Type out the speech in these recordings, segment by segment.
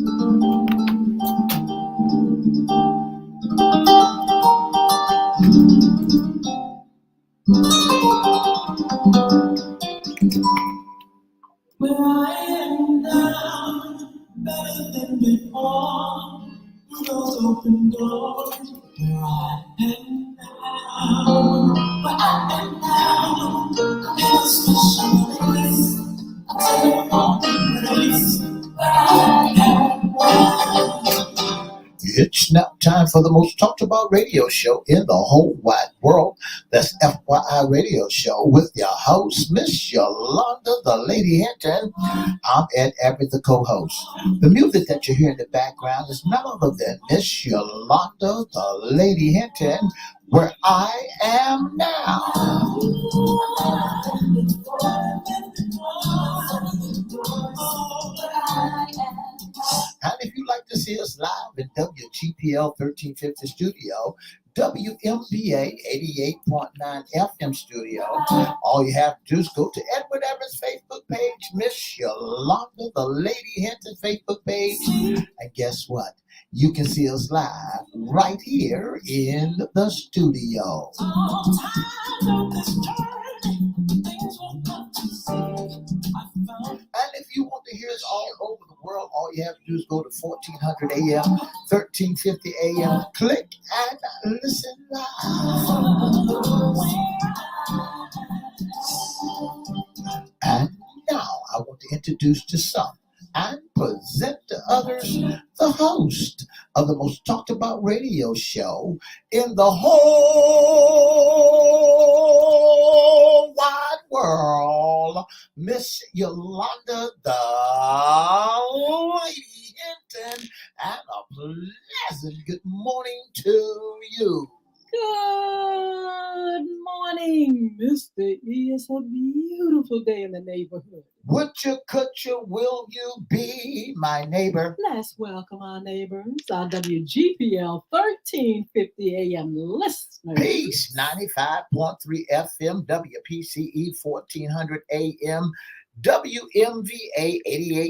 Where I am now, better than before. Through those open doors, where I am now, where I am now, I'm in a special place. I tell you all the place where I am now. It's now time for the most talked about radio show in the whole wide world. That's FYI Radio Show with your host, Miss Yolanda, the Lady Hinton. I'm Ed Everett, the co-host. The music that you hear in the background is none other than Miss Yolanda, the Lady Hinton, where I am now. And if you'd like to see us live in WGPL 1350 studio, WMBA 88.9 FM studio, all you have to do is go to Edward Everett's Facebook page, Miss Yolanda, the Lady Hinton Facebook page, and guess what? You can see us live right here in the studio. And if you want to hear us all over the world, all you have to do is go to 1400 AM, 1350 AM, click and listen live. And now I want to introduce to some and present to others the host of the most talked about radio show in the whole wide world, Miss Yolanda, the Lady Hinton, and a pleasant good morning to you. Good morning, Mr. E. It's a beautiful day in the neighborhood. Would you, could you, will you be my neighbor? Let's welcome our neighbors, our WGPL 1350 AM listeners. Peace, 95.3 FM, WPCE 1400 AM, WMVA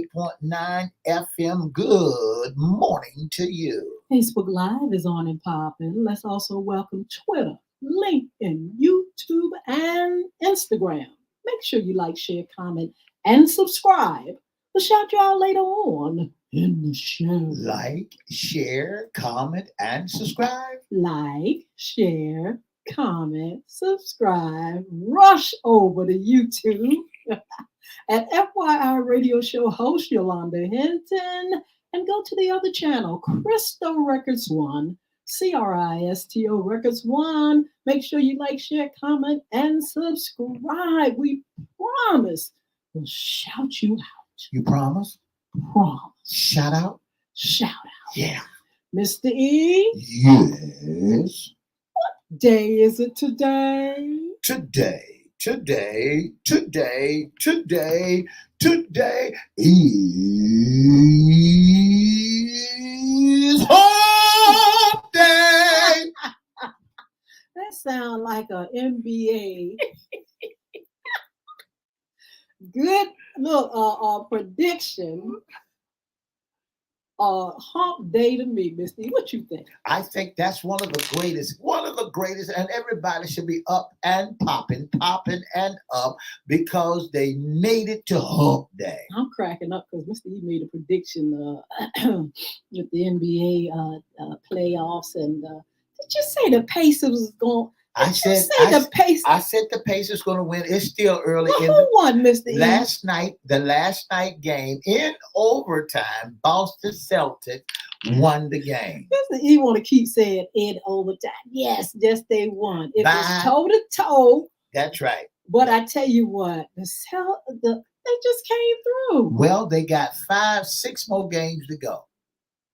88.9 FM. Good morning to you. Facebook Live is on and popping. Let's also welcome Twitter, LinkedIn, YouTube, and Instagram. Make sure you like, share, comment, and subscribe. We'll shout you out later on in the show. Like, share, comment, and subscribe. Like, share, comment, subscribe. Rush over to YouTube at FYI Radio Show host Yolanda Hinton. And go to the other channel, Cristo Records 1, CRISTO Records 1. Make sure you like, share, comment, and subscribe. We promise we'll shout you out. You promise? Promise. Shout out? Shout out. Yeah. Mr. E? Yes. What day is it today? Today is Home Day. That sounds like an NBA. Good look, prediction. Hump day to me, Misty. What you think? I think that's one of the greatest, and everybody should be up and popping and up because they made it to Hump Day. I'm cracking up because Mr. E made a prediction with the NBA playoffs, and did you say the Pacers was going? I said the Pacers going to win. It's still early. Well, who won, Mr. E? The last night game in overtime, Boston Celtics won the game. Mr. E want to keep saying in overtime. Yes, they won. It was toe to toe. That's right. But I tell you what, they just came through. Well, they got 6 more games to go.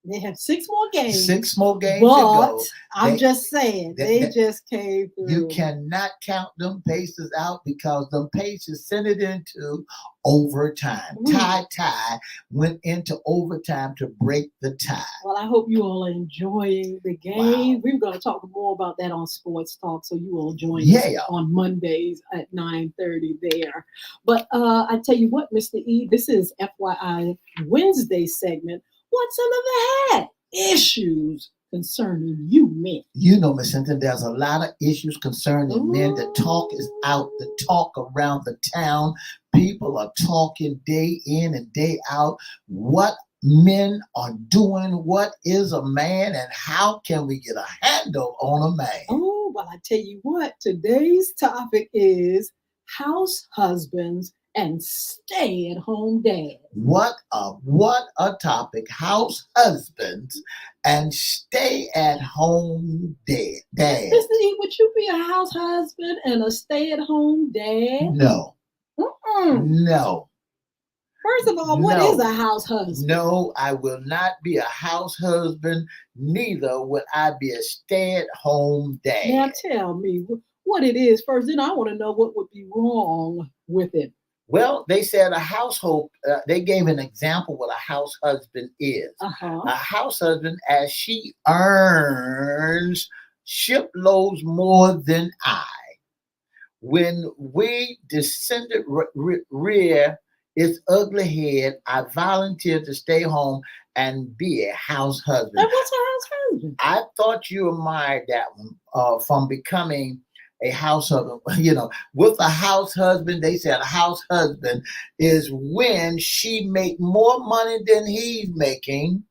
They have 6 more games. 6 more games to go. I'm just saying, they just came through. You cannot count them Pacers out because them Pacers sent it into overtime. Tie went into overtime to break the tie. Well, I hope you all are enjoying the game. Wow. We're going to talk more about that on Sports Talk, so you all join us on Mondays at 9:30 there. But I tell you what, Mr. E, this is FYI Wednesday segment. What's under the hat? Issues concerning you men. You know, Miss Hinton, there's a lot of issues concerning men. The talk is out, the talk around the town. People are talking day in and day out what men are doing, what is a man, and how can we get a handle on a man. Oh, well, I tell you what, today's topic is house husbands and stay-at-home dads. What a topic. House husbands and stay at home dads. Mr. E, would you be a house husband and a stay-at-home dad? No. Mm-mm. No. First of all, what is a house husband? No, I will not be a house husband. Neither will I be a stay-at-home dad. Now tell me what it is first. Then I want to know what would be wrong with it. Well, they said a household, they gave an example what a house husband is. Uh-huh. A house husband, as she earns shiploads more than I. When we descended rear its ugly head, I volunteered to stay home and be a house husband. And what's a house husband? I thought you admired that one from becoming a house husband. You know, with a house husband, they said a house husband is when she make more money than he's making.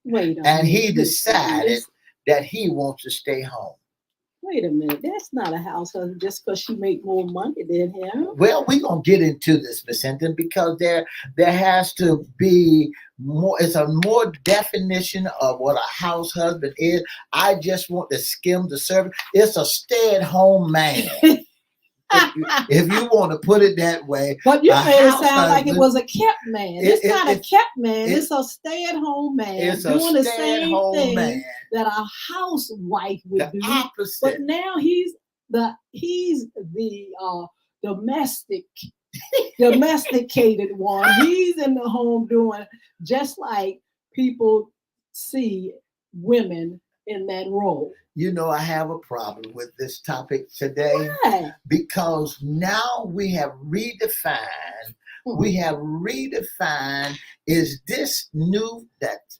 Wait a minute. And he decided that he wants to stay home. Wait a minute. That's not a house husband just because she make more money than him. Well, we're going to get into this, Miss Hinton, because there has to be more. It's a more definition of what a house husband is. I just want to skim the surface. It's a stay-at-home man. if you want to put it that way. But you made it sound like it was a kept man. It's not a kept man. It's a stay-at-home man. It's doing the same thing man that a housewife would do. Opposite. But now he's the domesticated one. He's in the home doing just like people see women in that role. You know, I have a problem with this topic today. Why? Because now we have redefined. Is this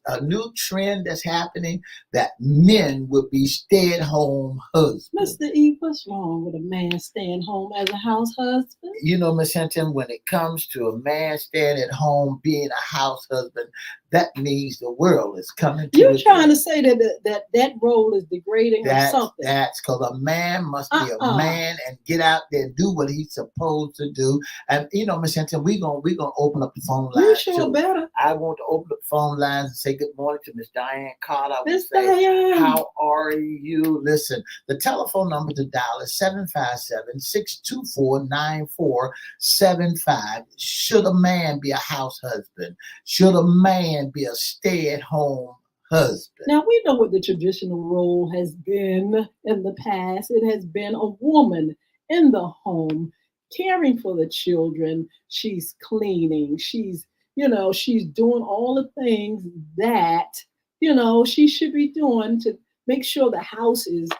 a new trend that's happening that men would be stay-at-home husbands? Mr. E, what's wrong with a man staying home as a house husband? You know, Miss Hinton, when it comes to a man staying at home being a house husband, that means the world is coming to You're trying to say that role is degrading or something. That's because a man must be a man and get out there and do what he's supposed to do. And you know, Miss Hinton, we're gonna open up the phone lines. You sure better. I want to open up the phone lines and say good morning to Miss Diane Carter. Miss Diane, how are you? Listen, the telephone number to dial is 757-624-9475. Should a man be a house husband? Should a man be a stay-at-home husband? Now, we know what the traditional role has been in the past. It has been a woman in the home, caring for the children. She's cleaning. She's doing all the things that, she should be doing to make sure the house is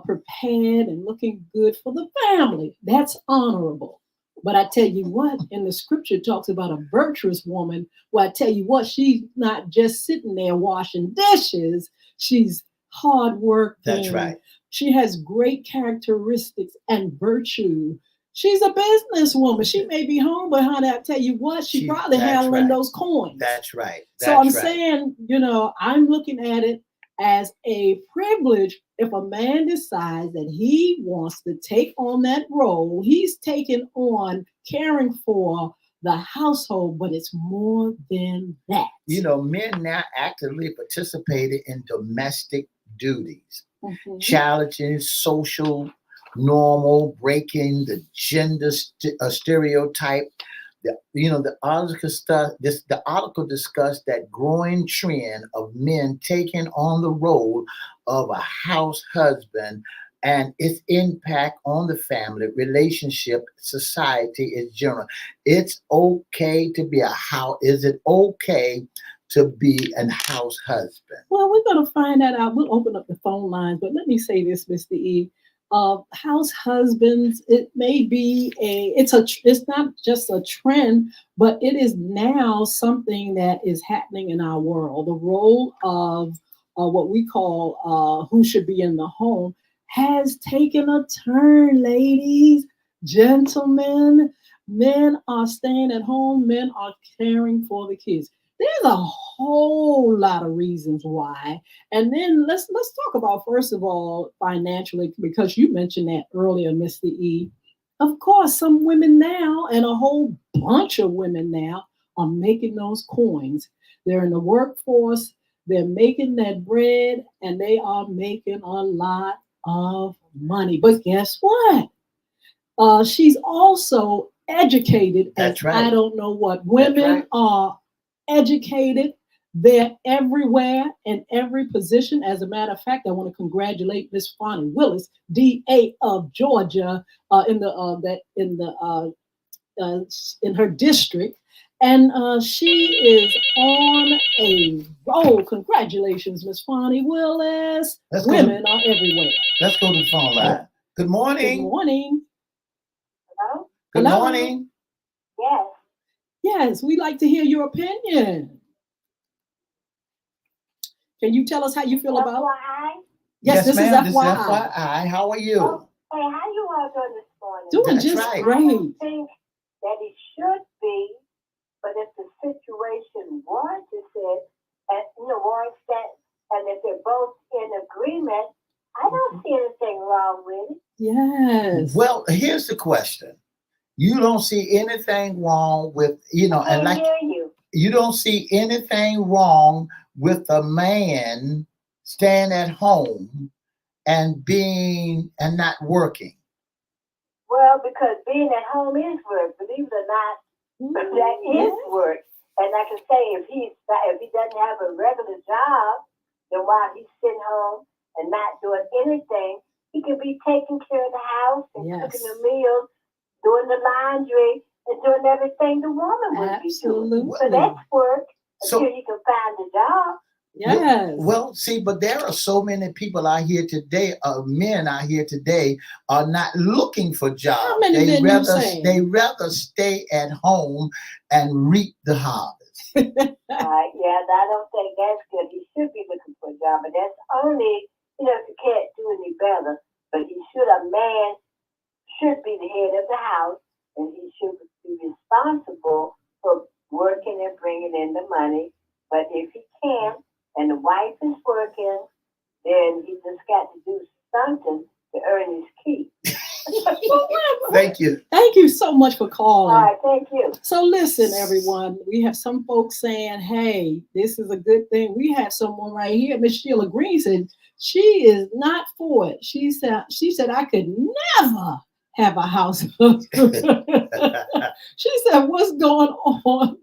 prepared and looking good for the family. That's honorable. But I tell you what, in the scripture talks about a virtuous woman. Well, I tell you what, she's not just sitting there washing dishes. She's hard working. That's right. She has great characteristics and virtue. She's a businesswoman. She may be home, but honey, I tell you what, she's probably handling those coins. That's right. So I'm saying, I'm looking at it as a privilege. If a man decides that he wants to take on that role, he's taking on caring for the household, but it's more than that. Men now actively participated in domestic duties, challenging social normal, breaking the gender stereotype. The article discussed that growing trend of men taking on the role of a house husband and its impact on the family, relationship, society in general. It's okay to be is it okay to be a house husband? Well, we're going to find that out. We'll open up the phone lines, but let me say this, Mr. E. House husbands, it may be it's not just a trend, but it is now something that is happening in our world. The role of what we call who should be in the home has taken a turn, ladies, gentlemen. Men are staying at home, men are caring for the kids. There's a whole lot of reasons why. And then let's talk about, first of all, financially, because you mentioned that earlier, Mr. E. Of course, some women now, and a whole bunch of women now, are making those coins. They're in the workforce, they're making that bread, and they are making a lot of money. But guess what? She's also educated. That's right. I don't know what. Women right. are educated. They're everywhere in every position. As a matter of fact, I want to congratulate Miss Fonnie Willis, DA of Georgia, in her district, and she is on a roll. Congratulations, Miss Fonnie Willis. Women are everywhere. Let's go to the phone line. Good morning. Good morning. Hello? Good Hello? morning. Yes. Yes, we'd like to hear your opinion. Can you tell us how you feel about? FYI? Yes, this ma'am, is this FYI. is FYI. How are you? Oh, hey, how you all doing this morning? Doing That's just right. I great. don't think that it should be, but if the situation warrants it, and warrants that, and if they're both in agreement, I don't see anything wrong with it. Yes. Well, here's the question. You don't see anything wrong with, I can't hear you. you don't see anything wrong with a man staying at home and not working. Well, because being at home is work, believe it or not, that is work. And like I can say, if he doesn't have a regular job, then while he's sitting home and not doing anything, he could be taking care of the house and cooking the meals, doing the laundry, and doing everything the woman would be doing. So that's work until you can find a job. Yes. Well, see, but there are so many people out here today, men out here today, are not looking for jobs. How many men you say? They rather stay at home and reap the harvest. Yeah, I don't think that's good. He should be looking for a job, but that's only, if you can't do any better. But a man should be the head of the house, and he should be responsible for working and bringing in the money. But if he can't, and the wife is working, then he just got to do something to earn his keep. Thank you. Thank you so much for calling. All right, thank you. So listen, everyone, we have some folks saying, hey, this is a good thing. We have someone right here, Miss Sheila Green, said she is not for it. She said I could never have a house. She said, what's going on?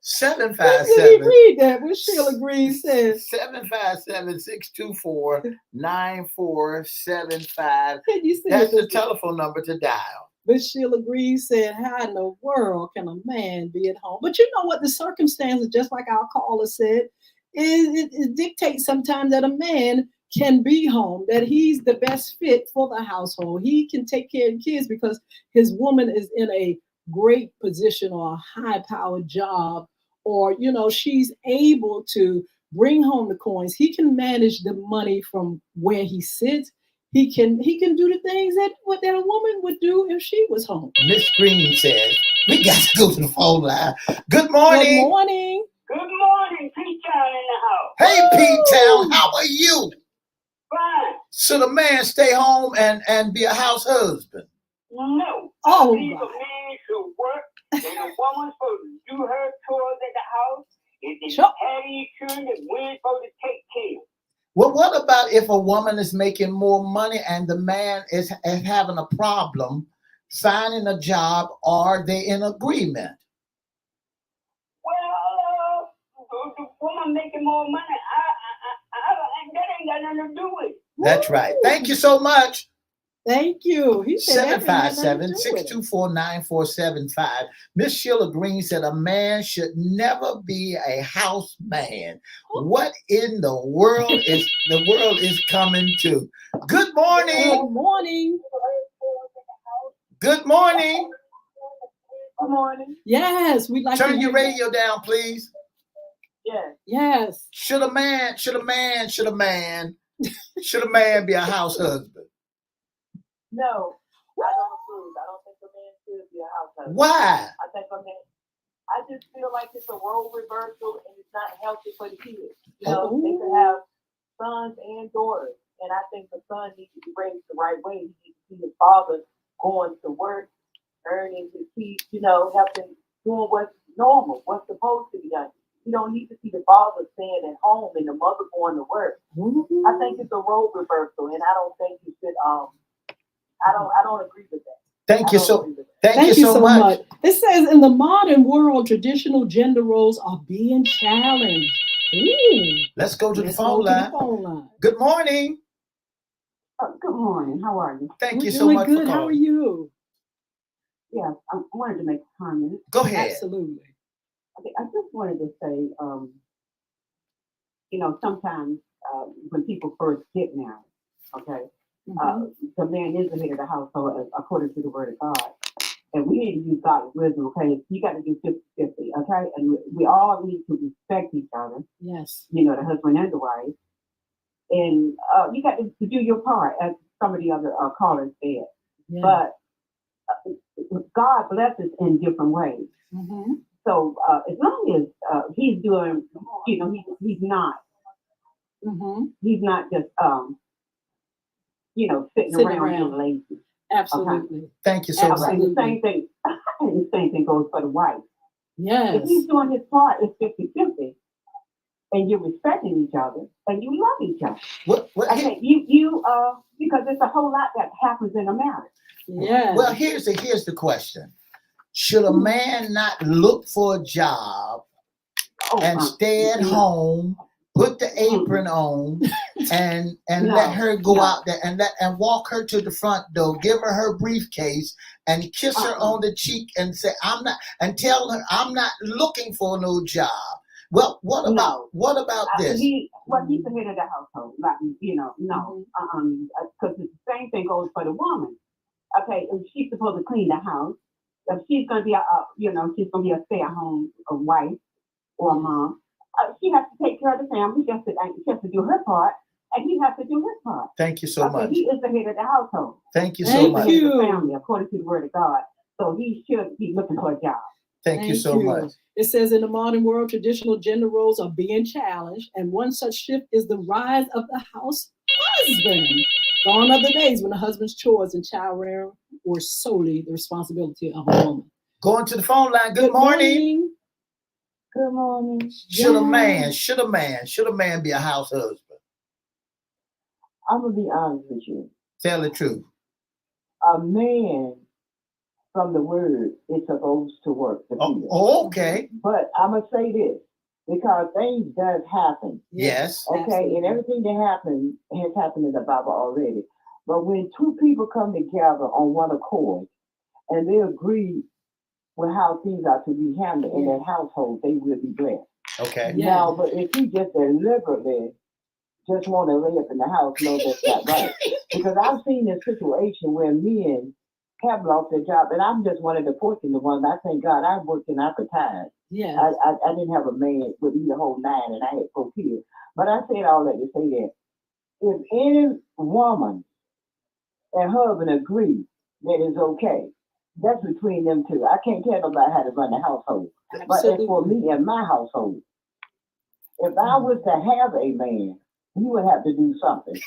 757. Did he read that? What Sheila Green says? 757-624-9475. That's the telephone number to dial. But Sheila Green said, how in the world can a man be at home? But you know what? The circumstances, just like our caller said, it dictates sometimes that a man can be home, that he's the best fit for the household. He can take care of kids because his woman is in a great position or a high-powered job, or she's able to bring home the coins. He can manage the money from where he sits. He can do the things that a woman would do if she was home. Miss Green says we got to go to the phone line. Good morning. Good morning. Good morning, P-Town in the house. Hey, P-Town, how are you? Fine. Should a man stay home and be a house husband? No. Oh, a man should work, and a woman's supposed to do her chores at the house. If they have any children, the woman's supposed to take care. Well, what about if a woman is making more money and the man is having a problem finding a job, or they in agreement? Well, the woman making more money, that ain't got nothing to do with it. That's right. Thank you so much. Thank you. He said that had nothing to do with it. 757-624-9475. Miss Sheila Green said a man should never be a house man. What in the world is coming to? Good morning. Good morning. Good morning. Good morning. Yes, we'd like to Turn your hear radio down, please. Yes. Yes. Should a man be a house husband? No, I don't approve. I don't think a man should be a house husband. Why? I think a man. I just feel like it's a role reversal and it's not healthy for the kids. You know, they could have sons and daughters, and I think the son needs to be raised the right way. He needs to see his father going to work, earning his keep, you know, helping, doing what's normal, what's supposed to be done. You don't need to see the father staying at home and the mother going to work. Mm-hmm. I think it's a role reversal, and I don't think you should. I don't agree with that. Thank you so much. It says in the modern world, traditional gender roles are being challenged. Ooh. Let's go to the phone line. Good morning. Good morning. How are you? Thank you so much for calling. How are you? Yeah, I wanted to make a comment. Go ahead. Absolutely. Okay, I just wanted to say, you know, sometimes when people first get married, okay, the man is the head of the household according to the word of God. And we need to use God's wisdom, okay? You got to do 50-50, okay? And we all need to respect each other. Yes. You know, the husband and the wife. And you got to do your part, as some of the other callers said. Yeah. But God blesses in different ways. Mm-hmm. So as long as he's doing, you know, he's not just, you know, sitting around being lazy. Absolutely. Okay. Thank you so much. And the same thing goes for the wife. Yes. If he's doing his part, it's 50-50. And you're respecting each other and you love each other. What okay, you because there's a whole lot that happens in a marriage. Yeah. Well, here's the question. Should a man not look for a job and stay at home, put the apron on, and let her go out there and walk her to the front door, give her briefcase, and kiss her on the cheek and say, tell her I'm not looking for no job. Well, what about this? He's the head of the household. Like, you know, because the same thing goes for the woman. Okay, if she's supposed to clean the house, if she's going to be she's going to be a stay-at-home wife or a mom, she has to take care of the family. She has to do her part, and he has to do his part. Thank you so much. He is the head of the household. Thank you so much. He is the family, according to the word of God. So he should be looking for a job. Thank you so much. It says in the modern world, traditional gender roles are being challenged, and one such shift is the rise of the house husband. Gone are the days when the husband's chores and child rearing were solely the responsibility of a woman. Going to the phone line. Good morning. Good morning. Should a man be a house husband? I'm gonna be honest with you. Tell the truth. A man, from the word, is supposed to work. Okay. But I'm gonna say this because things does happen. Yes. Okay, absolutely. And everything that has happened in the Bible already. But when two people come together on one accord and they agree with how things are to be handled in that household, they will be blessed. Okay. Now, but if you just deliberately just want to lay up in the house, no, that's not right. Because I've seen a situation where men have lost their job, and I'm just one of the fortunate ones. I thank God I worked and I retired. Yeah. I didn't have a man with me the whole 9, and I had 4 kids. But I said all that to say that if any woman and husband agree that it's okay, that's between them two. I can't tell nobody how to run the household. Absolutely. But as for me and my household, if I was to have a man, he would have to do something.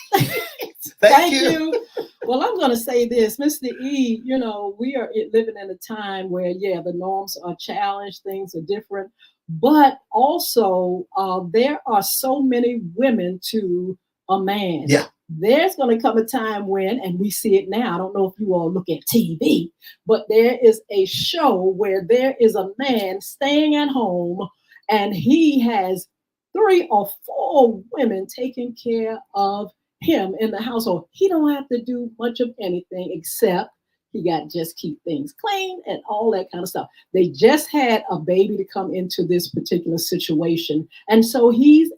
Thank you. Well, I'm going to say this, Mr. E, you know, we are living in a time where, the norms are challenged, things are different, but also there are so many women to a man. Yeah. There's going to come a time when, and we see it now, I don't know if you all look at TV, but there is a show where there is a man staying at home and he has 3 or 4 women taking care of him in the household. He don't have to do much of anything except he got just keep things clean and all that kind of stuff. They just had a baby to come into this particular situation. And so he's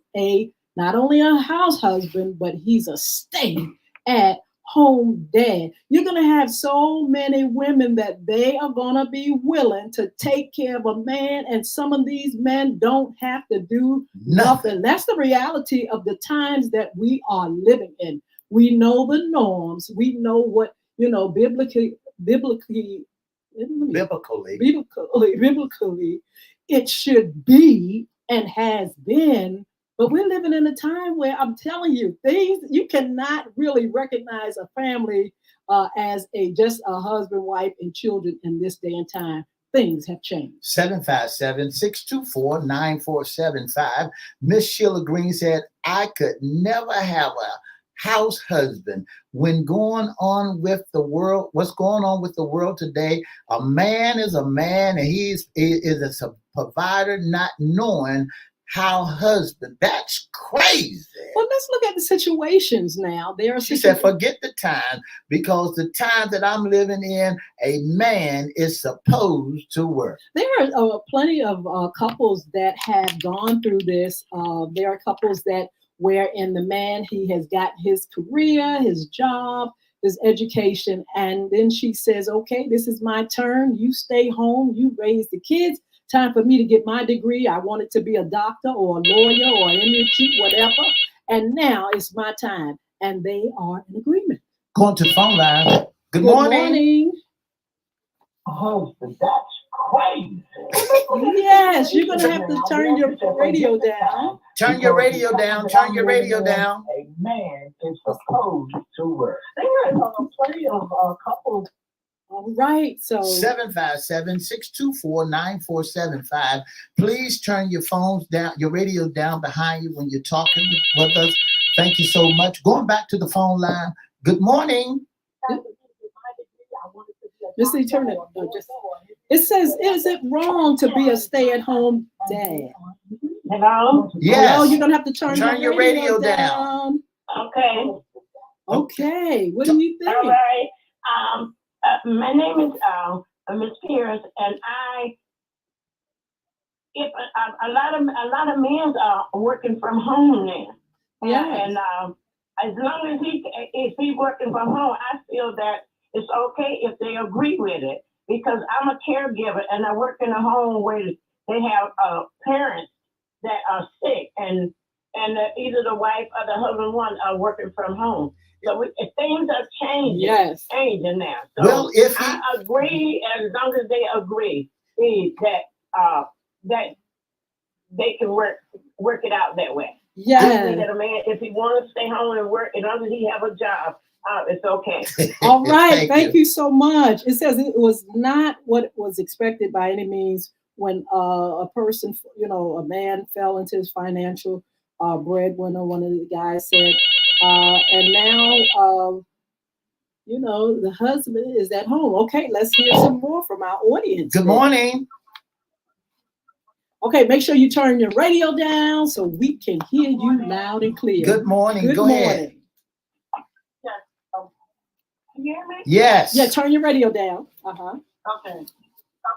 not only a house husband, but he's a stay at home dad. You're going to have so many women that they are going to be willing to take care of a man, and some of these men don't have to do nothing. That's the reality of the times that we are living in. We know the norms. We know what, biblically, it should be and has been. But we're living in a time where I'm telling you, you cannot really recognize a family as just a husband, wife, and children in this day and time. Things have changed. 757-624-9475. Miss Sheila Green said, I could never have a house husband. What's going on with the world today, a man is a man, and he is a provider, not knowing how husband. That's crazy. Well, let's look at the situations now. She said, forget the time, because the time that I'm living in, a man is supposed to work. There are plenty of couples that have gone through this. There are couples wherein the man, he has got his career, his job, his education, and then she says, okay, this is my turn. You stay home, you raise the kids. Time for me to get my degree. I wanted to be a doctor or a lawyer or an MD, whatever. And now it's my time. And they are in agreement. Going to the phone line. Good morning. Oh, that's crazy. Yes, you're going to have to turn your radio down. Turn your radio down. Turn your radio down. A man is supposed to work. There are plenty of couples. All right, so 757-624-9475. Please turn your phones down, your radio down behind you when you're talking with us. Thank you so much. Going back to the phone line. Good morning. Just turn it. It says, is it wrong to be a stay-at-home dad? Hello? Yes. Hello, you're gonna have to turn your radio down. Okay. What do you think? All right. My name is Miss Pierce, and a lot of men are working from home now. Yeah. And as long as if he's working from home, I feel that it's okay if they agree with it, because I'm a caregiver and I work in a home where they have parents that are sick, and either the wife or the husband one are working from home. So things are changing now. So well, if I agree, as long as they agree that they can work it out that way. Yeah. That a man, if he wants to stay home and work, as long as he have a job, it's okay. All right. Thank you so much. It says it was not what was expected by any means when a person, a man fell into his financial breadwinner. One of the guys said, and now, the husband is at home. Okay, let's hear some more from our audience. Good morning. Okay, make sure you turn your radio down so we can hear you loud and clear. Good morning. Good Go morning. ahead. Can you hear me? Yes. Yeah, turn your radio down. Uh-huh. Okay.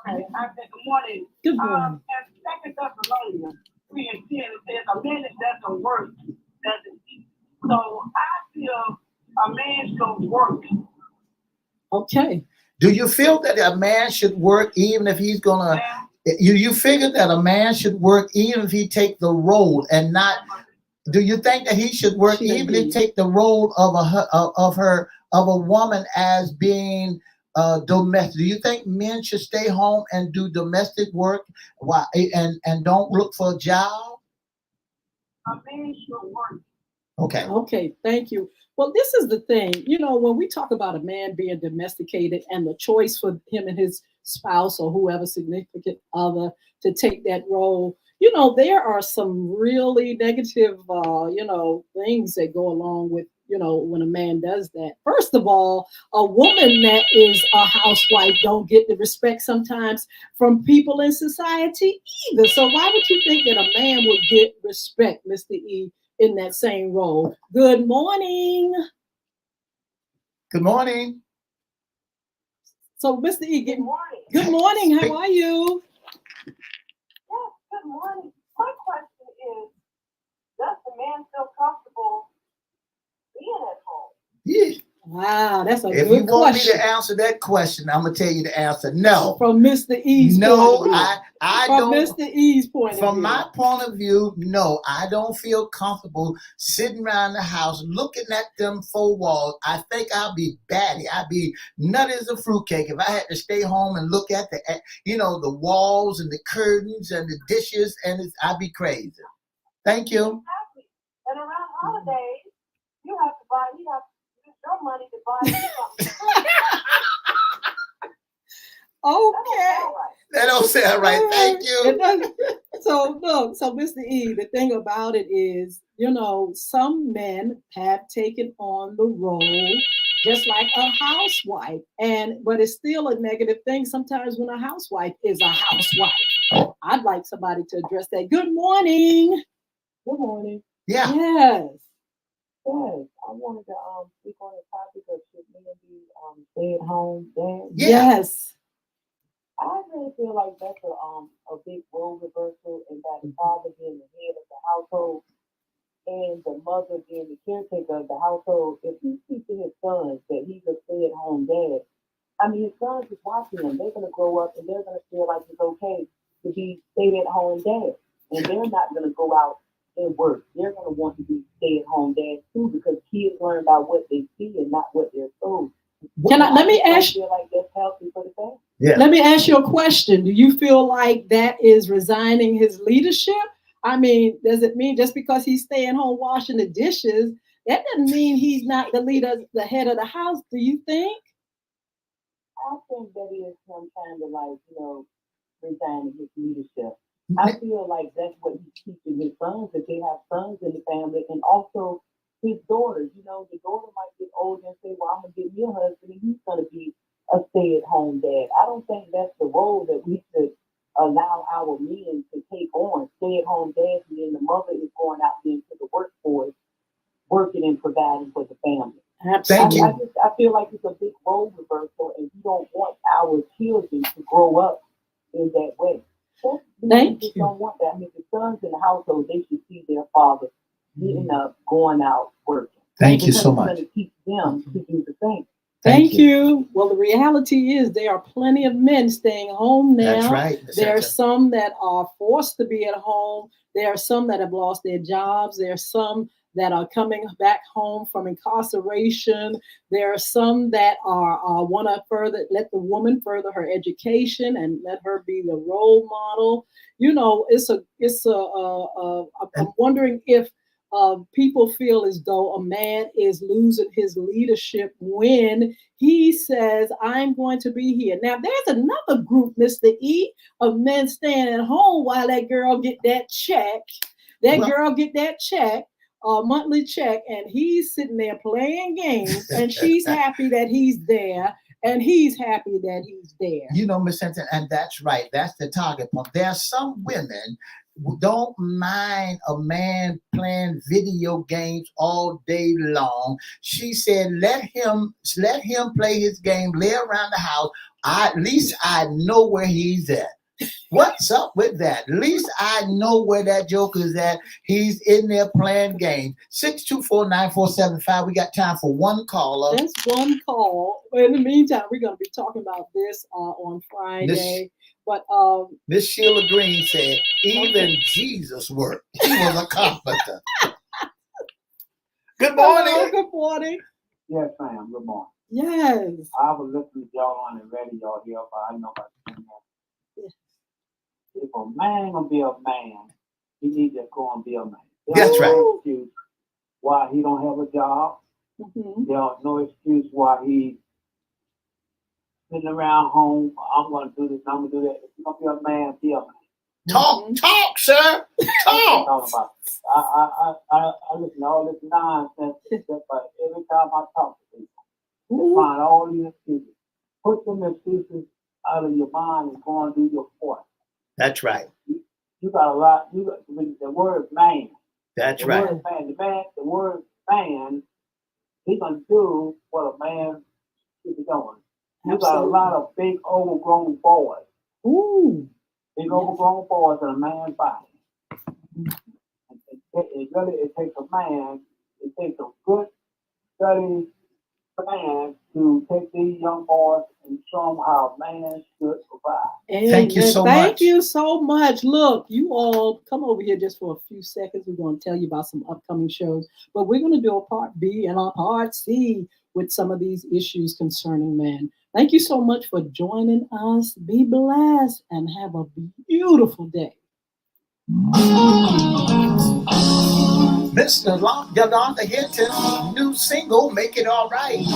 I said good morning. Good morning. As Second Thessalonians 3:10, it says, a man that doesn't work doesn't eat. So I feel a man should work. Okay. Do you feel that a man should work even if he's gonna? You figure that a man should work even if he take the role and not? Do you think that he should work even if he take the role of a woman as being domestic? Do you think men should stay home and do domestic work and don't look for a job? A man should work. Okay. Okay, thank you. Well, this is the thing, when we talk about a man being domesticated and the choice for him and his spouse or whoever significant other to take that role, there are some really negative, things that go along with, when a man does that. First of all, a woman that is a housewife don't get the respect sometimes from people in society either. So why would you think that a man would get respect, Mr. E, in that same role. Good morning. Good morning. So, Mr. E, Good morning. good morning. How are you? Yes, good morning. My question is, does the man feel comfortable being at home? Yeah. Wow, that's a If good you want question. me to answer that question, I'm gonna tell you the answer. No. From Mr. E's No, point of view. I From don't. Mr. E's point of From view. my point of view, no, I don't feel comfortable sitting around the house looking at them four walls. I think I'll be batty. I'd be nutty as a fruitcake if I had to stay home and look at the walls and the curtains and the dishes, and I'd be crazy. Thank you. Exactly. And around holidays, you have to use your money to buy you something. Okay. That don't sound right. Thank you. So look, so Mr. E, the thing about it is, some men have taken on the role just like a housewife, but it's still a negative thing sometimes when a housewife is a housewife. I'd like somebody to address that. Good morning. Good morning. Yeah. Yes. Yes, I wanted to speak on the topic of should men be stay at home dad. Yeah. Yes. I really feel like that's a big role reversal, and that the father being the head of the household and the mother being the caretaker of the household. If he's teaching his sons that he's a stay-at-home dad, I mean his sons is watching him. They're gonna grow up and they're gonna feel like it's okay to be stay-at-home dad, and they're not gonna go out and work. They're gonna want to be stay-at-home dads too, because kids learn about what they see and not what they're told. Let me ask you. Feel like that's healthy for the family. Yeah. Let me ask you a question. Do you feel like that is resigning his leadership? I mean, does it mean just because he's staying home washing the dishes, that doesn't mean he's not the leader, the head of the house? Do you think? I think that is some kind of like, resigning his leadership. I feel like that's what he's teaching his sons, that they have sons in the family, and also his daughters. The daughter might get older and say, well, I'm going to get me a husband and he's going to be a stay-at-home dad. I don't think that's the role that we should allow our men to take on, stay-at-home dads, and then the mother is going out into the workforce, working and providing for the family. Thank you. I feel like it's a big role reversal, and we don't want our children to grow up in that way. Thank you. you. Don't want that. I mean, the sons in the household, they should see their father getting up, going out, working. Thank you so much. Going to teach them to do the same. Thank you. Well, the reality is there are plenty of men staying home now. That's right. There are some that are forced to be at home. There are some that have lost their jobs. There are some that are coming back home from incarceration. There are some that are want to let the woman further her education and let her be the role model. I'm wondering if people feel as though a man is losing his leadership when he says, I'm going to be here. Now, there's another group, Mr. E, of men staying at home while that girl get that check. Monthly check, and he's sitting there playing games, and she's happy that he's there, and he's happy that he's there. Miss Hinton, and that's right. That's the target point. There are some women who don't mind a man playing video games all day long. She said, let him play his game, lay around the house. At least I know where he's at. What's up with that? At least I know where that joker is at. He's in there playing games. 624-9475. We got time for one caller. That's one call. In the meantime, we're going to be talking about this on Friday. Miss Sheila Green said, even Jesus worked. He was a carpenter. Good morning. Hello, good morning. Yes, ma'am. Good morning. Yes. I was listening to y'all on the radio here, but I know about the If a man gonna be a man, he needs to go and be a man. That's right. Excuse why he don't have a job. Mm-hmm. There's no excuse why he's sitting around home. I'm gonna do this. I'm gonna do that. If you're gonna be a man, be a man. Talk, sir. Talk. I listen to all this nonsense, but every time I talk to people, find all these excuses. Put them excuses out of your mind and go and do your part. That's right. You got a lot. The word man. That's The right. word the word man, he gonna do what a man should be doing. You got a lot of big overgrown boys. Ooh. Big overgrown boys in a man's body. It takes a man, it takes a good study man to take these young boys and show them how man should provide. Thank you so Thank much. you so much. Look, you all come over here just for a few seconds. We're going to tell you about some upcoming shows, but we're going to do a part B and a part C with some of these issues concerning men. Thank you so much for joining us. Be blessed and have a beautiful day. Mr. Yolanda Hinton, new single, Make It All Right.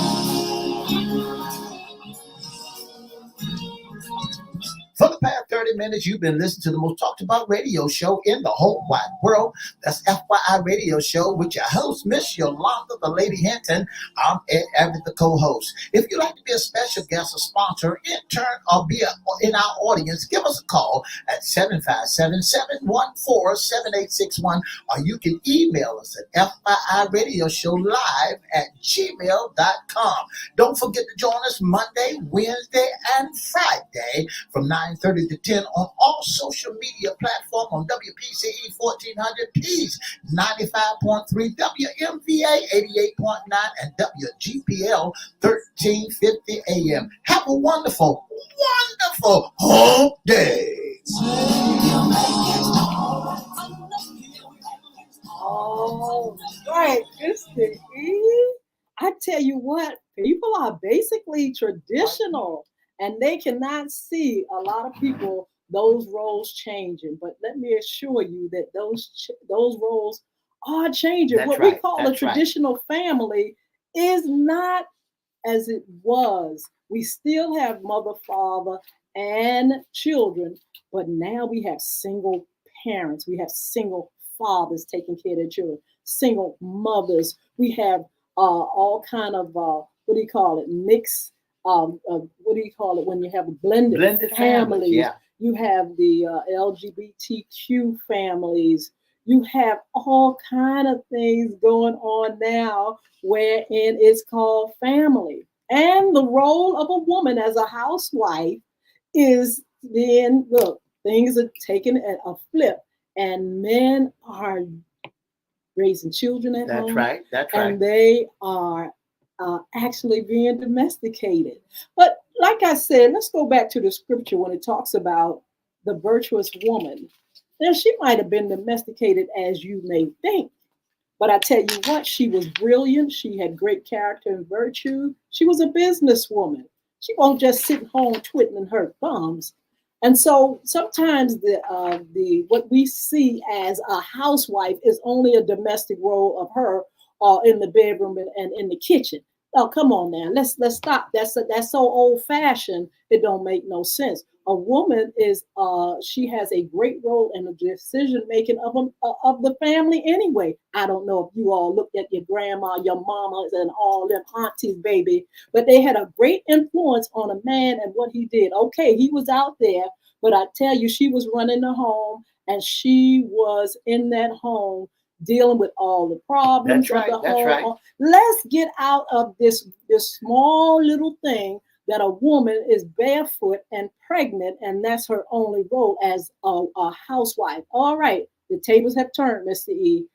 For the past 30 minutes, you've been listening to the most talked about radio show in the whole wide world. That's FYI Radio Show with your host, Miss Yolanda, the Lady Hinton. I'm Ed Everett, the co-host. If you'd like to be a special guest or sponsor, intern, or be in our audience, give us a call at 757-714-7861, or you can email us at FYIRadiosHowLive@gmail.com. Don't forget to join us Monday, Wednesday, and Friday from 9:30 to 10 on all social media platforms on WPCE 1400 Peace 95.3, WMVA 88.9, and WGPL 1350 AM. Have a wonderful, wonderful home day. All right, Mr. E. I tell you what, people are basically traditional and they cannot see a lot of people, those roles changing. But let me assure you that those roles are changing. That's what right. we call That's a traditional family is not as it was. We still have mother, father, and children, but now we have single parents. We have single fathers taking care of their children, single mothers. We have all kind of what do you call it? Mixed. What do you call it when you have blended families? Yeah. You have the LGBTQ families. You have all kind of things going on now, wherein it's called family. And the role of a woman as a housewife is then look, things are taking a flip, and men are raising children at home. That's right. And they are actually being domesticated. But like I said, let's go back to the scripture when it talks about the virtuous woman. Now, she might have been domesticated as you may think. But I tell you what, she was brilliant. She had great character and virtue. She was a businesswoman. She won't just sit home twiddling her thumbs. And so sometimes the what we see as a housewife is only a domestic role of her in the bedroom and in the kitchen. Oh, come on now, let's stop. That's so old fashioned. It don't make no sense. A woman is she has a great role in the decision making of the family anyway. I don't know if you all looked at your grandma, your mamas, and all them aunties, baby, but they had a great influence on a man and what he did. Okay, he was out there, but I tell you, she was running the home and she was in that home dealing with all the problems of the home. That's right. Let's get out of this small little thing that a woman is barefoot and pregnant, and that's her only role as a housewife. All right, the tables have turned, Mr. E.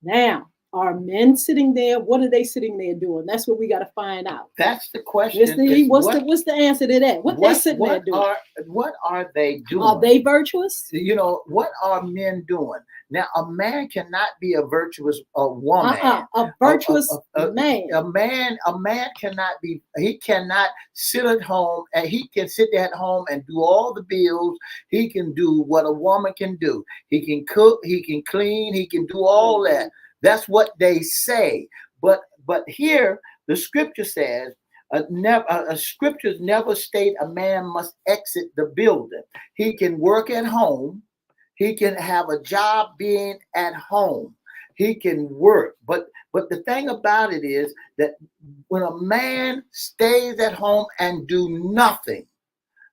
Now, are men sitting there? What are they sitting there doing? That's what we got to find out. That's the question. Mr. E, what's the answer to that? What they sitting there doing? What are they doing? Are they virtuous? You know, what are men doing? Now, a man cannot be a virtuous woman. A virtuous man. A man cannot be. He cannot sit at home, and he can sit there at home and do all the bills. He can do what a woman can do. He can cook. He can clean. He can do all that. That's what they say. But here the scripture says. Scriptures never state a man must exit the building. He can work at home. He can have a job being at home. He can work. But the thing about it is that when a man stays at home and do nothing,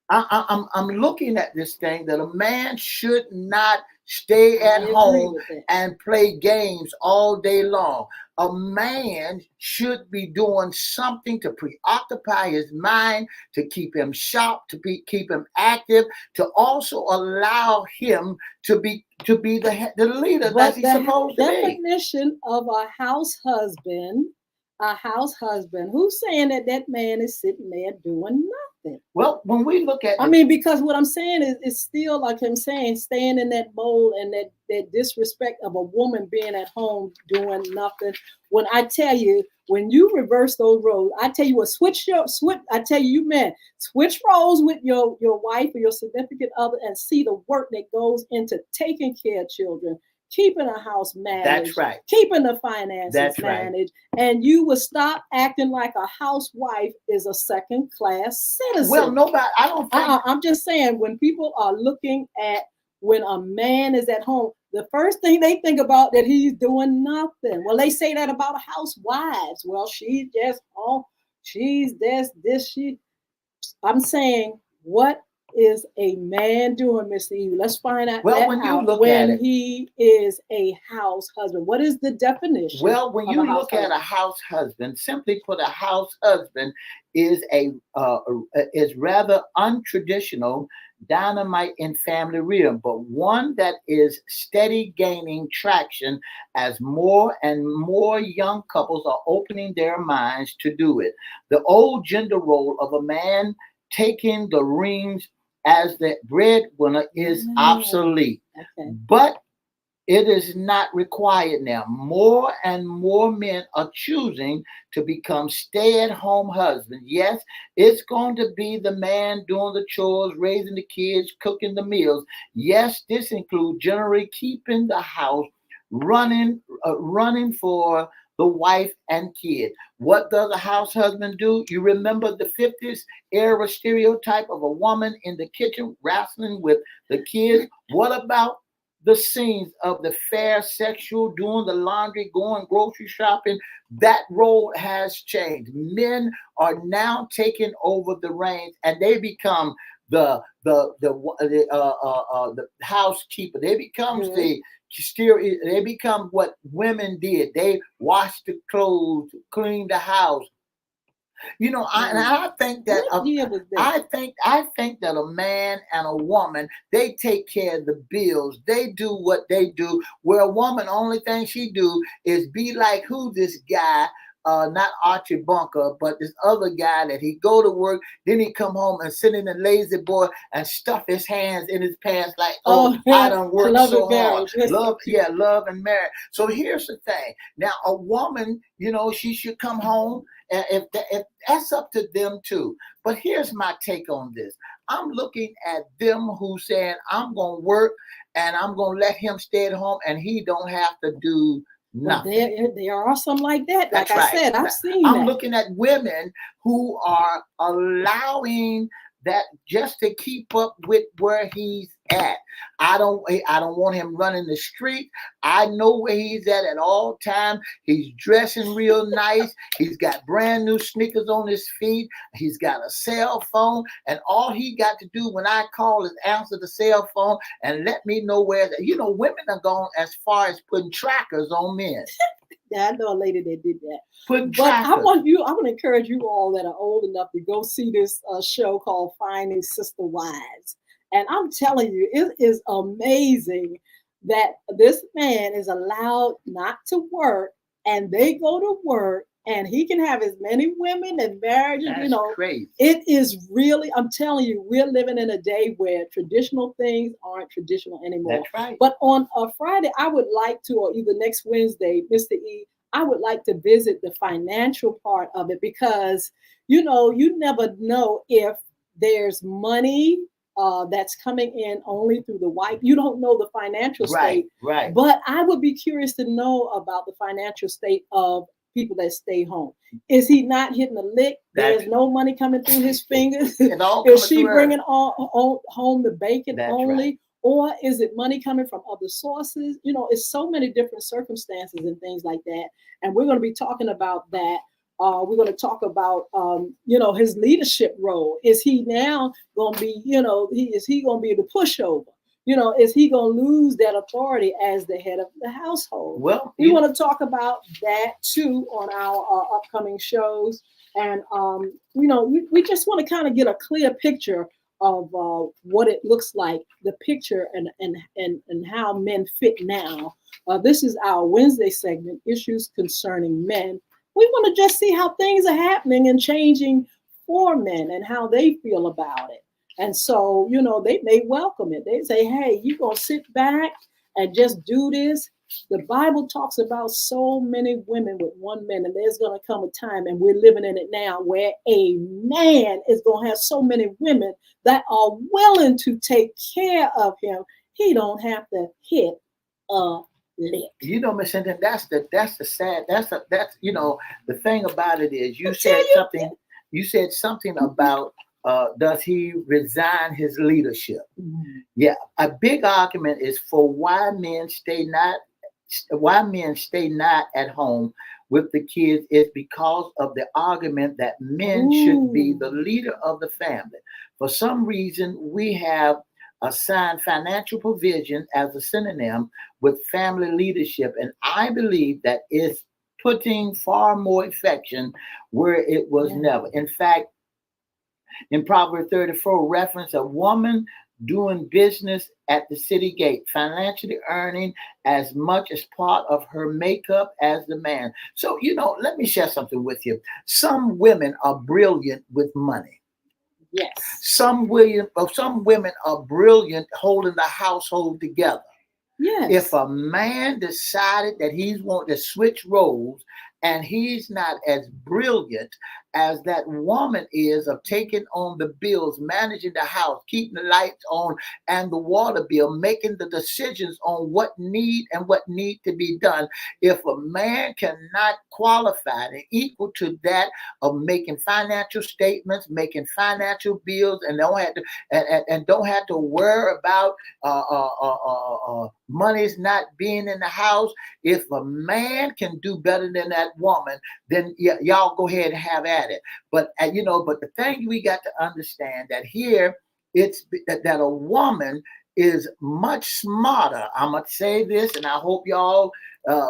I'm looking at this thing that a man should not stay I at agree home with that. and play games all day long. A man should be doing something to preoccupy his mind, to keep him sharp, keep him active, to also allow him to be the leader that But he's the supposed to be. definition of a house husband, who's saying that that man is sitting there doing nothing? Well, when we look at I mean, because what I'm saying is, it's still like I'm saying, staying in that mold and that disrespect of a woman being at home doing nothing. When I tell you, when you reverse those roles, I tell you what, I tell you, men, switch roles with your wife or your significant other and see the work that goes into taking care of children, keeping a house managed, that's right, keeping the finances that's right. managed, and you will stop acting like a housewife is a second-class citizen. Well, nobody, I don't think. I'm just saying, when people are looking at when a man is at home, the first thing they think about that he's doing nothing. Well, they say that about housewives. Well, she's just she's this. I'm saying, what is a man doing, Mr. Eve? Let's find out Well, that when you out look when at it, he is a house husband. What is the definition? well, when of you a house look at husband? a house husband, simply put, a house husband is is rather untraditional dynamite in family rhythm, but one that is steady gaining traction as more and more young couples are opening their minds to do it. The old gender role of a man taking the reins as the breadwinner is obsolete. Okay. But it is not required now. More and more men are choosing to become stay-at-home husbands. Yes, it's going to be the man doing the chores, raising the kids, cooking the meals. Yes, this includes generally keeping the house running for the wife and kid. What does a house husband do? You remember the 50s era stereotype of a woman in the kitchen wrestling with the kids? What about the scenes of the fair sexual, doing the laundry, going grocery shopping? That role has changed. Men are now taking over the reins, and they become the housekeeper. They become they become what women did. They washed the clothes, cleaned the house. You know, I think that I think that a man and a woman, they take care of the bills. They do what they do. Where a woman, only thing she do is be like who this guy, not Archie Bunker, but this other guy that he go to work, then he come home and sit in the lazy boy and stuff his hands in his pants like, I done worked so hard. Love and marriage. So here's the thing. Now, a woman, you know, she should come home. And if that's up to them too. But here's my take on this. I'm looking at them who saying, I'm going to work and I'm going to let him stay at home and he don't have to do nothing. There are some like that. That's like right. I said, I've seen I'm that. looking at women who are allowing that just to keep up with where he's at. I don't want him running the street. I know where he's at all times. He's dressing real nice. He's got brand new sneakers on his feet. He's got a cell phone, and all he got to do when I call is answer the cell phone and let me know where. You know, women are gone as far as putting trackers on men. Yeah, I know a lady that did that. But I want to encourage you all that are old enough to go see this show called Finding Sister Wives. And I'm telling you, it is amazing that this man is allowed not to work, and they go to work, and he can have as many women and marriages. That's crazy. It is really, I'm telling you, we're living in a day where traditional things aren't traditional anymore. That's right. But on a Friday, I would like to, or either next Wednesday, Mr. E, I would like to visit the financial part of it, because, you know, you never know if there's money that's coming in only through the wife. You don't know the financial state. Right. But I would be curious to know about the financial state of people that stay home. Is he not hitting a lick? There's no money coming through his fingers. Is she bringing home the bacon only? Right. Or is it money coming from other sources? You know, it's so many different circumstances and things like that. And we're going to be talking about that. We're going to talk about, his leadership role. Is he now going to be, is he going to be the pushover? is he going to lose that authority as the head of the household? Well, we want to talk about that too on our upcoming shows. And, we just want to kind of get a clear picture of what it looks like, the picture and how men fit now. This is our Wednesday segment, Issues Concerning Men. We want to just see how things are happening and changing for men and how they feel about it. And so, they may welcome it. They say, hey, you're going to sit back and just do this. The Bible talks about so many women with one man, and there's going to come a time, and we're living in it now, where a man is going to have so many women that are willing to take care of him. He don't have to hit a lick. Miss Hinton, that's the sad, the thing about it is you said something about does he resign his leadership? Mm-hmm. Yeah, a big argument is for why men stay not at home with the kids is because of the argument that men should be the leader of the family. For some reason, we have assigned financial provision as a synonym with family leadership, and I believe that it's putting far more affection where it was never. In fact, in Proverbs 34, reference a woman doing business at the city gate, financially earning as much as part of her makeup as the man. So, let me share something with you. Some women are brilliant with money. Yes. Some women are brilliant holding the household together. Yes. If a man decided that he's want to switch roles and he's not as brilliant as that woman is of taking on the bills, managing the house, keeping the lights on and the water bill, making the decisions on what need to be done. If a man cannot qualify and equal to that of making financial statements, making financial bills, and don't have to worry about money's not being in the house. If a man can do better than that woman, then y'all go ahead and have at it. But but the thing we got to understand that here it's that a woman is much smarter. I'm gonna say this, and I hope y'all,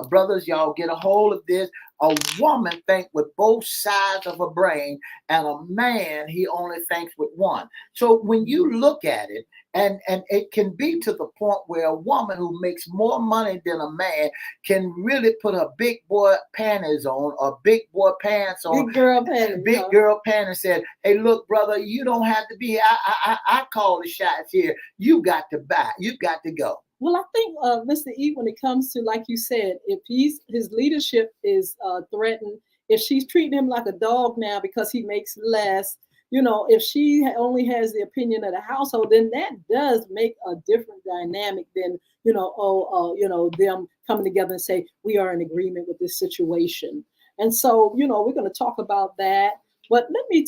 brothers, y'all get a hold of this. A woman thinks with both sides of her brain, and a man, he only thinks with one. So when you look at it, and it can be to the point where a woman who makes more money than a man can really put her big boy panties on, or big boy pants on, big girl panties, girl panties, said, hey, look, brother, you don't have to be, I call the shots here. You got to buy, you got to go. Well, I think, Mr. E, when it comes to, like you said, if his leadership is threatened, if she's treating him like a dog now because he makes less, if she only has the opinion of the household, then that does make a different dynamic than, them coming together and say, we are in agreement with this situation. And so, we're going to talk about that. But let me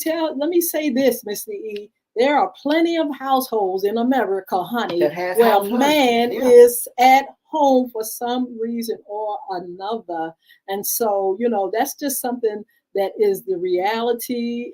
say this, Mr. E, there are plenty of households in America, honey, where a man is at home for some reason or another. And so, that's just something that is the reality.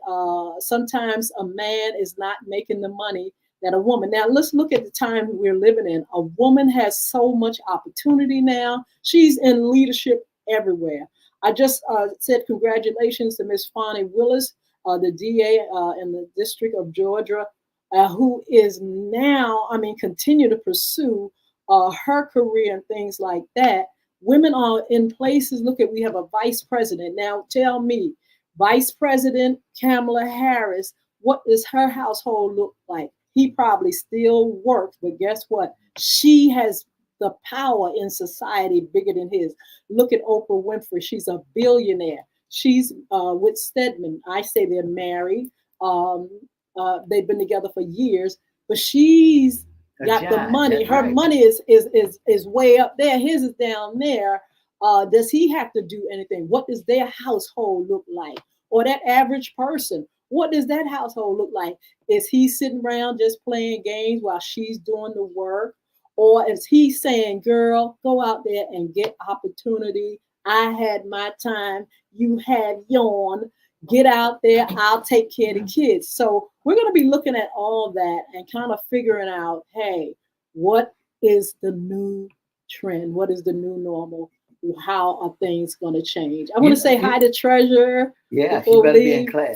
Sometimes a man is not making the money that a woman. Now, let's look at the time we're living in. A woman has so much opportunity now. She's in leadership everywhere. I just said congratulations to Miss Fonnie Willis, the DA in the District of Georgia, who is now, continue to pursue her career and things like that. Women are in places. Look at, we have a vice president. Now tell me, Vice President Kamala Harris, what does her household look like? He probably still works, but guess what? She has the power in society bigger than his. Look at Oprah Winfrey. She's a billionaire. She's with Stedman. I say they're married. They've been together for years, but she's got the money. Her money is way up there. His is down there. Does he have to do anything? What does their household look like? Or that average person, what does that household look like? Is he sitting around just playing games while she's doing the work? Or is he saying, girl, go out there and get opportunity? I had my time. You had yours. Get out there. I'll take care of the kids. So we're going to be looking at all that and kind of figuring out, hey, what is the new trend? What is the new normal? How are things going to change? I want to say hi to Treasure. Yeah, she before better we be in leave. class.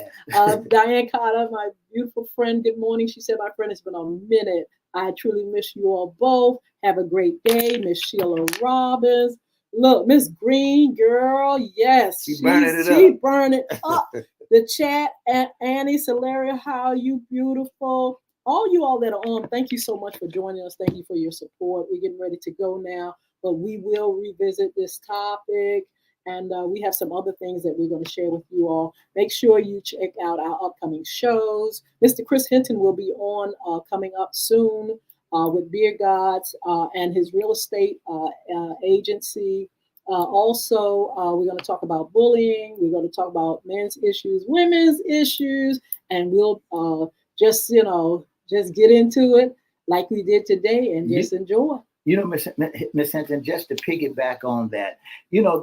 Diane Carter, my beautiful friend, good morning. She said, my friend, it's been a minute. I truly miss you all both. Have a great day. Miss Sheila Robbins. Look, Miss Green, girl, yes, She burning it up. The chat, Annie, Celeria, how are you beautiful? All you all that are on, thank you so much for joining us. Thank you for your support. We're getting ready to go now, but we will revisit this topic. And we have some other things that we're going to share with you all. Make sure you check out our upcoming shows. Mr. Chris Hinton will be on coming up soon with Beer Gods and his real estate agency. Also, we're going to talk about bullying. We're going to talk about men's issues, women's issues, and we'll just get into it like we did today and just enjoy. You know, Miss Hinton, just to piggyback on that,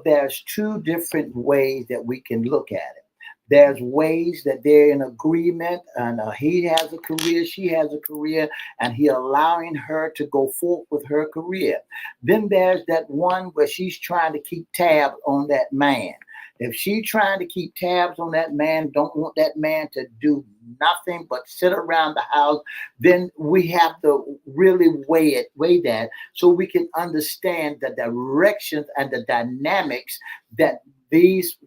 there's two different ways that we can look at it. There's ways that they're in agreement, and he has a career, she has a career, and he allowing her to go forth with her career. Then there's that one where she's trying to keep tabs on that man. If she's trying to keep tabs on that man, don't want that man to do nothing but sit around the house, then we have to really weigh that so we can understand the directions and the dynamics that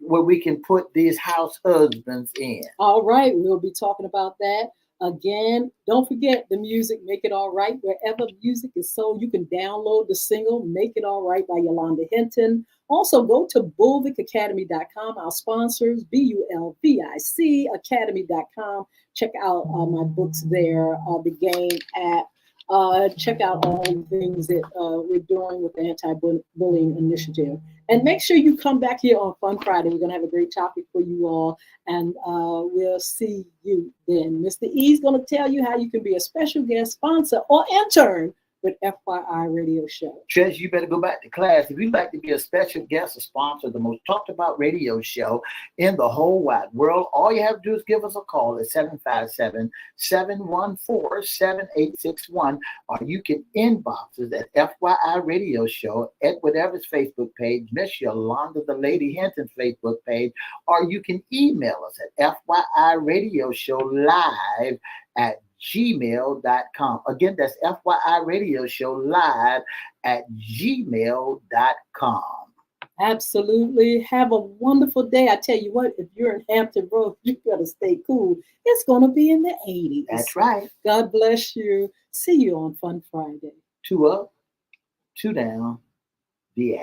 where we can put these house husbands in. All right, we'll be talking about that. Again, don't forget the music, Make It All Right. Wherever music is sold, you can download the single, Make It All Right by Yolanda Hinton. Also, go to bulvicacademy.com, our sponsors, BULVIC academy.com. Check out my books there, the game app. Check out all the things that we're doing with the anti-bullying initiative. And make sure you come back here on Fun Friday. We're going to have a great topic for you all. And we'll see you then. Mr. E is going to tell you how you can be a special guest sponsor or intern with FYI Radio Show. Treasure, you better go back to class. If you'd like to be a special guest or sponsor, the most talked about radio show in the whole wide world, all you have to do is give us a call at 757-714-7861, or you can inbox us at FYI Radio Show at whatever's Facebook page, Miss Yolanda the Lady Hinton's Facebook page, or you can email us at FYI Radio Show live at gmail.com. Again, that's FYI Radio Show live at gmail.com. Absolutely. Have a wonderful day. I tell you what, if you're in Hampton Roads, you better stay cool. It's going to be in the 80s. That's right. God bless you. See you on Fun Friday. 2 up, 2 down, the